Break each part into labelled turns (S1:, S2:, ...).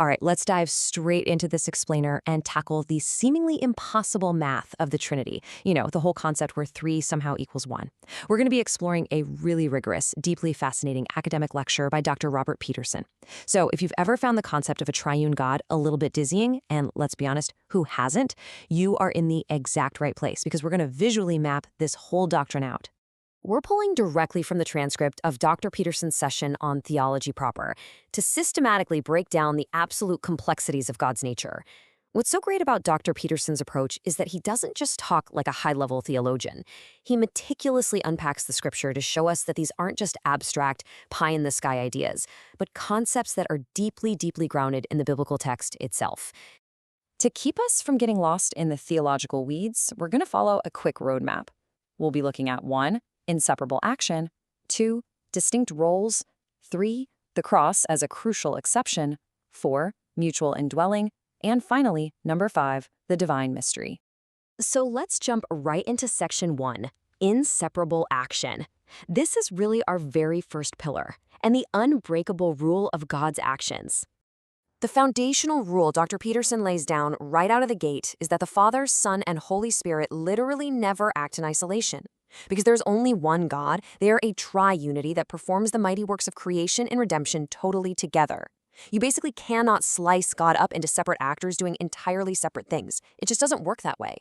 S1: All right, let's dive straight into this explainer and tackle the seemingly impossible math of the Trinity. The whole concept where 3 somehow equals 1. We're going to be exploring a really rigorous, deeply fascinating academic lecture by Dr. Robert Peterson. So if you've ever found the concept of a triune God a little bit dizzying, and let's be honest, who hasn't, you are in the exact right place because we're going to visually map this whole doctrine out. We're pulling directly from the transcript of Dr. Peterson's session on theology proper to systematically break down the absolute complexities of God's nature. What's so great about Dr. Peterson's approach is that he doesn't just talk like a high-level theologian. He meticulously unpacks the scripture to show us that these aren't just abstract, pie-in-the-sky ideas, but concepts that are deeply, deeply grounded in the biblical text itself. To keep us from getting lost in the theological weeds, we're going to follow a quick roadmap. We'll be looking at 1. Inseparable action, 2. Distinct roles, 3. The cross as a crucial exception, 4. Mutual indwelling, and finally, number 5, the divine mystery. So let's jump right into section 1, inseparable action. This is really our very first pillar, and the unbreakable rule of God's actions. The foundational rule Dr. Peterson lays down right out of the gate is that the Father, Son, and Holy Spirit literally never act in isolation. Because there's only one God, they are a triunity that performs the mighty works of creation and redemption totally together. You basically cannot slice God up into separate actors doing entirely separate things. It just doesn't work that way.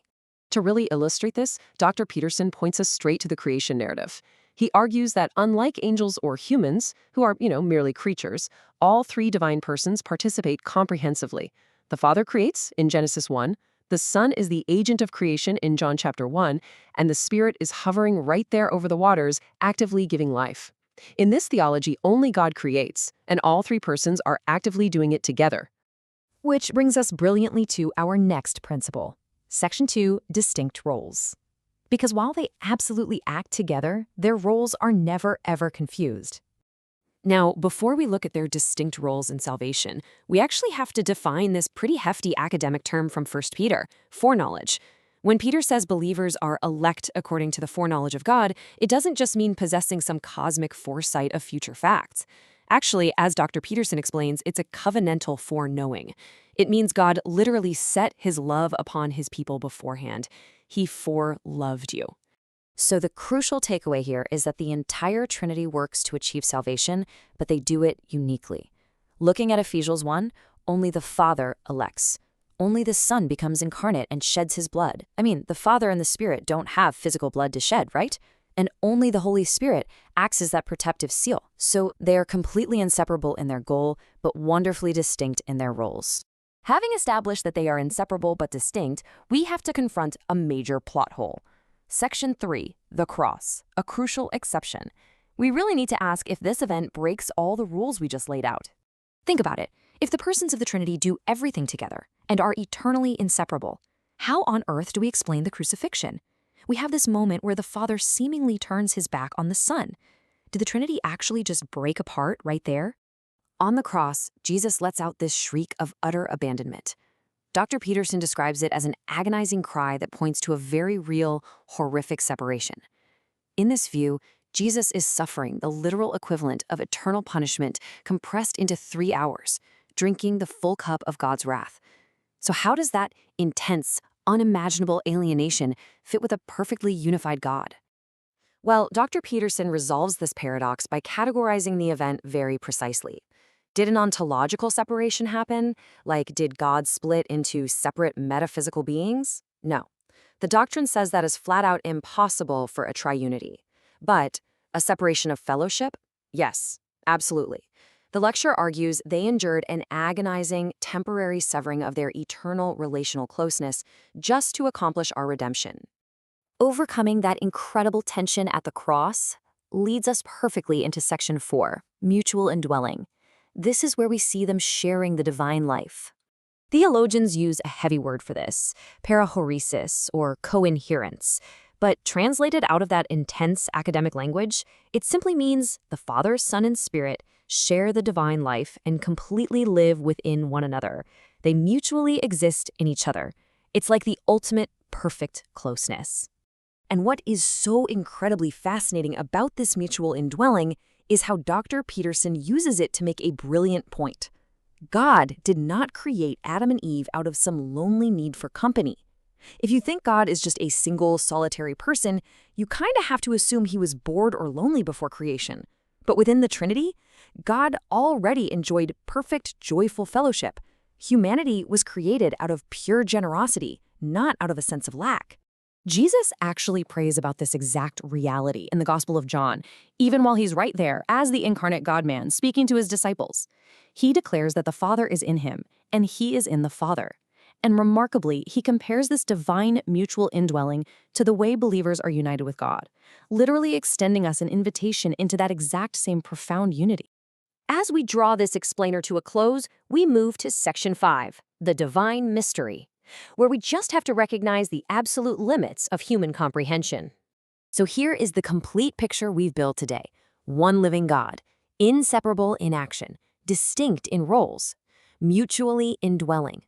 S2: To really illustrate this, Dr. Peterson points us straight to the creation narrative. He argues that unlike angels or humans, who are, merely creatures, all 3 divine persons participate comprehensively. The Father creates, in Genesis 1, the Son is the agent of creation in John chapter 1, and the Spirit is hovering right there over the waters, actively giving life. In this theology, only God creates, and all 3 persons are actively doing it together.
S1: Which brings us brilliantly to our next principle. Section 2, distinct roles. Because while they absolutely act together, their roles are never, ever confused. Now, before we look at their distinct roles in salvation, we actually have to define this pretty hefty academic term from 1 Peter, foreknowledge. When Peter says believers are elect according to the foreknowledge of God, it doesn't just mean possessing some cosmic foresight of future facts. Actually, as Dr. Peterson explains, it's a covenantal foreknowing. It means God literally set his love upon his people beforehand. He foreloved you. So the crucial takeaway here is that the entire Trinity works to achieve salvation, but they do it uniquely. Looking at Ephesians 1, only the Father elects. Only the Son becomes incarnate and sheds his blood. The Father and the Spirit don't have physical blood to shed, right? And only the Holy Spirit acts as that protective seal. So they are completely inseparable in their goal, but wonderfully distinct in their roles. Having established that they are inseparable but distinct, we have to confront a major plot hole. Section 3, the cross, a crucial exception. We really need to ask if this event breaks all the rules we just laid out. Think about it. If the persons of the Trinity do everything together and are eternally inseparable, how on earth do we explain the crucifixion? We have this moment where the Father seemingly turns his back on the Son. Did the Trinity actually just break apart right there? On the cross, Jesus lets out this shriek of utter abandonment. Dr. Peterson describes it as an agonizing cry that points to a very real, horrific separation. In this view, Jesus is suffering the literal equivalent of eternal punishment compressed into 3 hours, drinking the full cup of God's wrath. So how does that intense, unimaginable alienation fit with a perfectly unified God? Well, Dr. Peterson resolves this paradox by categorizing the event very precisely. Did an ontological separation happen? Like, did God split into separate metaphysical beings? No. The doctrine says that is flat out impossible for a triunity. But a separation of fellowship? Yes, absolutely. The lecture argues they endured an agonizing, temporary severing of their eternal relational closeness just to accomplish our redemption. Overcoming that incredible tension at the cross leads us perfectly into section 4, mutual indwelling. This is where we see them sharing the divine life. Theologians use a heavy word for this, parahoresis, or coinherence. But translated out of that intense academic language, it simply means the Father, Son, and Spirit share the divine life and completely live within one another. They mutually exist in each other. It's like the ultimate perfect closeness. And what is so incredibly fascinating about this mutual indwelling is how Dr. Peterson uses it to make a brilliant point. God did not create Adam and Eve out of some lonely need for company. If you think God is just a single, solitary person, you kind of have to assume he was bored or lonely before creation. But within the Trinity, God already enjoyed perfect, joyful fellowship. Humanity was created out of pure generosity, not out of a sense of lack.
S2: Jesus actually prays about this exact reality in the Gospel of John, even while he's right there as the incarnate God-man speaking to his disciples. He declares that the Father is in him, and he is in the Father. And remarkably, he compares this divine mutual indwelling to the way believers are united with God, literally extending us an invitation into that exact same profound unity.
S3: As we draw this explainer to a close, we move to Section 5, the Divine Mystery, where we just have to recognize the absolute limits of human comprehension.
S1: So here is the complete picture we've built today. One living God, inseparable in action, distinct in roles, mutually indwelling.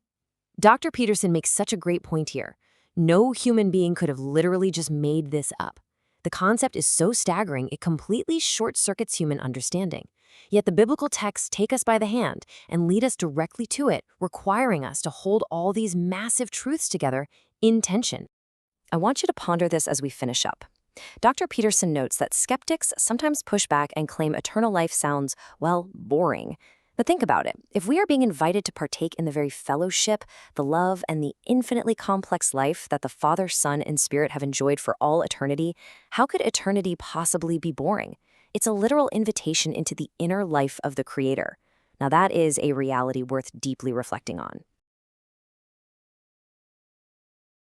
S1: Dr. Peterson makes such a great point here. No human being could have literally just made this up. The concept is so staggering, it completely short-circuits human understanding. Yet the biblical texts take us by the hand and lead us directly to it, requiring us to hold all these massive truths together in tension. I want you to ponder this as we finish up. Dr. Peterson notes that skeptics sometimes push back and claim eternal life sounds, well, boring. But think about it. If we are being invited to partake in the very fellowship, the love, and the infinitely complex life that the Father, Son, and Spirit have enjoyed for all eternity, how could eternity possibly be boring? It's a literal invitation into the inner life of the Creator. Now that is a reality worth deeply reflecting on.